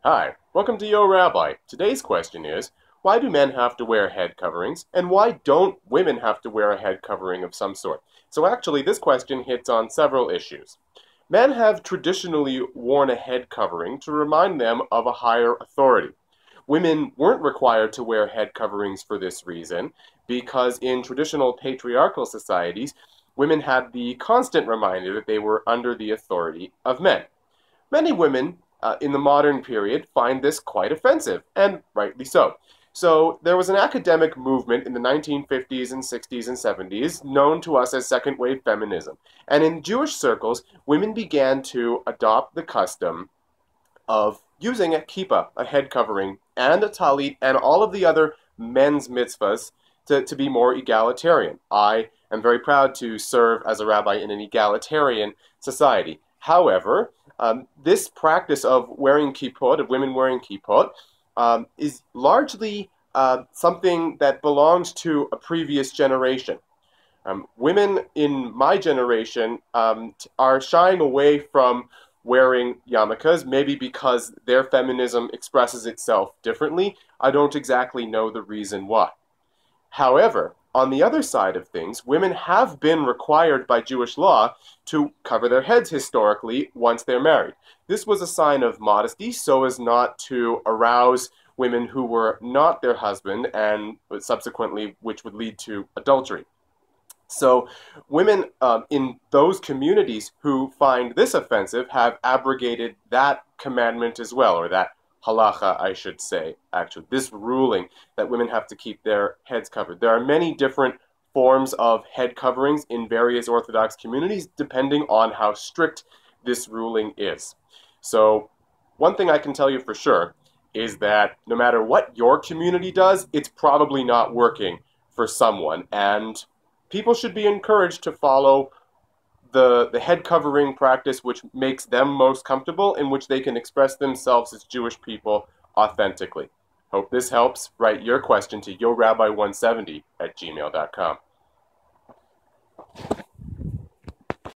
Hi, welcome to Yo Rabbi. Today's question is, why do men have to wear head coverings, and why don't women have to wear a head covering of some sort? So actually, this question hits on several issues. Men have traditionally worn a head covering to remind them of a higher authority. Women weren't required to wear head coverings for this reason, because in traditional patriarchal societies, women had the constant reminder that they were under the authority of men. Many women in the modern period find this quite offensive, and rightly so. So there was an academic movement in the 1950s and 60s and 70s known to us as second wave feminism. And in Jewish circles, women began to adopt the custom of using a kippah, a head covering, and a talit, and all of the other men's mitzvahs to be more egalitarian. I am very proud to serve as a rabbi in an egalitarian society. However, this practice of wearing kippot, of women wearing kippot, is largely something that belongs to a previous generation. Women in my generation are shying away from wearing yarmulkes, maybe because their feminism expresses itself differently. I don't exactly know the reason why. However, on the other side of things, women have been required by Jewish law to cover their heads historically once they're married. This was a sign of modesty so as not to arouse women who were not their husband, and subsequently which would lead to adultery. So women in those communities who find this offensive have abrogated that commandment as well, or that halacha, I should say, actually, this ruling that women have to keep their heads covered. There are many different forms of head coverings in various Orthodox communities, depending on how strict this ruling is. So one thing I can tell you for sure is that no matter what your community does, it's probably not working for someone, and people should be encouraged to follow the head covering practice which makes them most comfortable, in which they can express themselves as Jewish people authentically. Hope this helps. Write your question to yorabbi170@gmail.com.